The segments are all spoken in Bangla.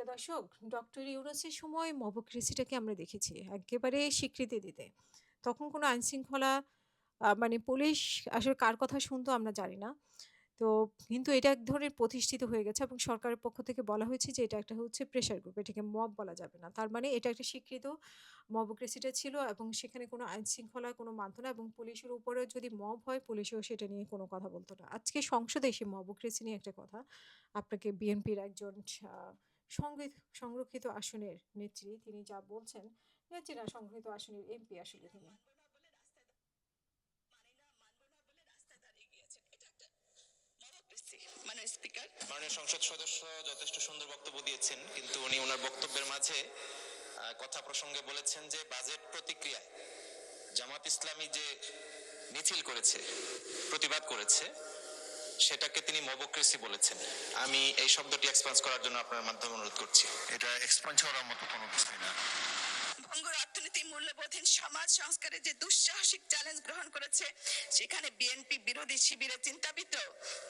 প্রিয় দর্শক, ডক্টর ইউনূসের সময় মবক্রেসিটাকে আমরা দেখেছি একেবারে স্বীকৃতি দিতে। তখন কোনো আইনশৃঙ্খলা মানে পুলিশ আসলে কার কথা শুনতো আমরা জানি না। তো কিন্তু এটা এক ধরনের প্রতিষ্ঠিত হয়ে গেছে এবং সরকারের পক্ষ থেকে বলা হয়েছে যে এটা একটা হচ্ছে প্রেশার গ্রুপ। এটাকে মব বলা যাবে না। তার মানে এটা একটা স্বীকৃত মবক্রেসিটা ছিল এবং সেখানে কোনো আইনশৃঙ্খলা কোনো মানতো না এবং পুলিশের উপরেও যদি মব হয় পুলিশও সেটা নিয়ে কোনো কথা বলত না। আজকে সংসদে এসে মবক্রেসি নিয়ে একটা কথা আপনাকে বিএনপির একজন আ সংরক্ষিত আসনের নেত্রী তিনি যা বলছেন, নেত্রী না সংরক্ষিত আসনের এমপি আসলে তিনি। স্পিকার মাননীয় সংসদ সদস্য যথেষ্ট সুন্দর বক্তব্য দিয়েছেন, কিন্তু উনি ওনার বক্তব্যের মাঝে কথা প্রসঙ্গে বলেছেন যে বাজেট প্রতিক্রিয়ায় জামাত ইসলামী যে মিছিল করেছে, প্রতিবাদ করেছে, সেটাকে তিনি মবক্রেসি বলেছেন। আমি এই শব্দটি এক্সপান্স করার জন্য আপনার মাধ্যমে অনুরোধ করছি। এটা এক্সপান্স করার মতো কোনো কিছুই না। ভঙ্গুর অর্থনীতি, মূল্যবোধহীন সমাজ সংস্কারের যে দুঃসাহসিক চ্যালেঞ্জ গ্রহণ করেছে, সেখানে বিএনপি বিরোধী শিবিরের চিন্তাবিদ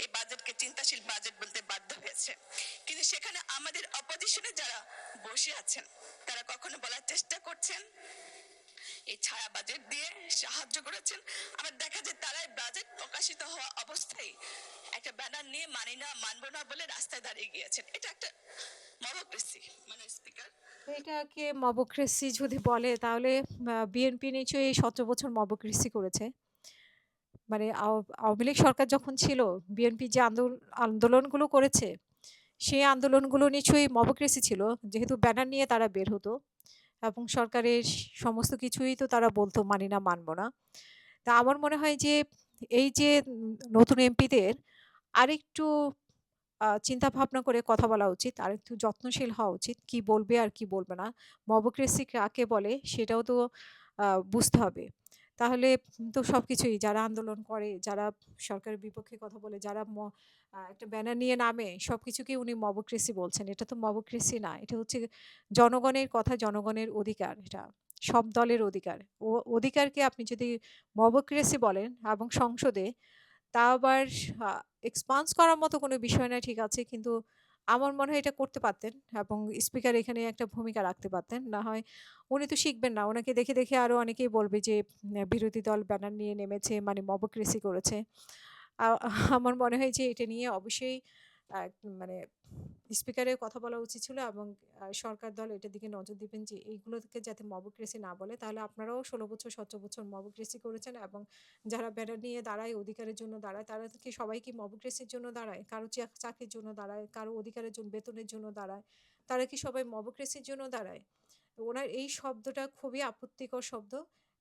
এই বাজেটকে চিন্তাশীল বাজেট বলতে বাধ্য হয়েছে। কিন্তু সেখানে আমাদের অপোজিশনে যারা বসে আছেন তারা কখনো বলার চেষ্টা করছেন এই ছায়া বাজেট দিয়ে সাহায্য করেছেন, আবার দেখা যায় তারাই বাজেট প্রকাশিত হওয়া অবস্থায় একটা ব্যানার নিয়ে মানি না মানবো না বলে রাস্তায় দাঁড়িয়ে গিয়েছেন। এটা একটা মবক্রেসি স্পিকার। এটাকে মবক্রেসি যদি বলে তাহলে বিএনপি নিশ্চয়ই ১৭ বছর মবক্রেসি করেছে। মানে আওয়ামী লীগ সরকার যখন ছিল বিএনপি যে আন্দোলনগুলো করেছে, সেই আন্দোলনগুলো নিশ্চয়ই মবক্রেসি ছিল। যেহেতু ব্যানার নিয়ে তারা বের হতো এবং সরকারের সমস্ত কিছুই তো তারা বলতো মানি না, মানব না। তা আমার মনে হয় যে এই যে নতুন এমপিদের আরেকটু চিন্তা ভাবনা করে কথা বলা উচিত। আরেকটু যত্নশীল হওয়া উচিত। কি বলবে আর কি বলবে না। মবক্রেসি কাকে বলে সেটাও তো আ বুঝতে হবে। তাহলে তো সবকিছুই যারা আন্দোলন করে, যারা সরকারের বিপক্ষে কথা বলে, যারা একটা ব্যানার নিয়ে নামে সবকিছুকেই উনি মবক্রেসি বলছেন। এটা তো মবক্রেসি না। এটা হচ্ছে জনগণের কথা, জনগণের অধিকার এটা। সব দলের অধিকার। অধিকারকে আপনি যদি মবক্রেসি বলেন এবং সংসদে তা আবার আ এক্সপান্স করার মতো কোনো বিষয় না, ঠিক আছে। কিন্তু আমার মনে হয় এটা করতে পারতেন এবং স্পিকার এখানে একটা ভূমিকা রাখতে পারতেন। না হয় উনি তো শিখবেন না। উনাকে দেখে আরো অনেকেই বলবে যে বিরোধী দল ব্যানার নিয়ে নেমেছে মানে মবক্রেসি করেছে। আ আমার মনে হয় যে এটা নিয়ে অবশ্যই আ মানে স্পিকারের কথা বলা উচিত ছিল এবং সরকার দল এটার দিকে নজর দিবেন যে এইগুলোকে যাতে মবক্রেসি না বলে। তাহলে আপনারাও ১৬ বছর ১৭ বছর মবক্রেসি করেছেন এবং যারা ব্যানার নিয়ে দাঁড়ায়, অধিকারের জন্য দাঁড়ায়, তারা কি সবাই কি মবক্রেসির জন্য দাঁড়ায়? কারো চাকরির জন্য দাঁড়ায়, কারো অধিকারের জন্য বেতনের জন্য দাঁড়ায়। তারা কি সবাই মবক্রেসির জন্য দাঁড়ায়? তো ওনার এই শব্দটা খুবই আপত্তিকর শব্দ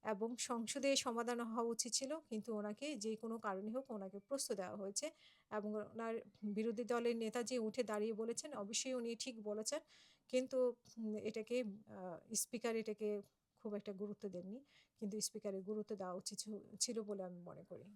এবং সংসদে সমাধান হওয়া উচিত ছিল। কিন্তু ওনাকে যেকোনো কারণে হোক ওনাকে প্রশ্রয় দেওয়া হয়েছে এবং ওনার বিরোধী দলের নেতা যে উঠে দাঁড়িয়ে বলেছেন, অবশ্যই উনি ঠিক বলেছেন। কিন্তু এটাকে আ স্পিকার এটাকে খুব একটা গুরুত্ব দেননি। কিন্তু স্পিকারের গুরুত্ব দেওয়া উচিত ছিল বলে আমি মনে করি।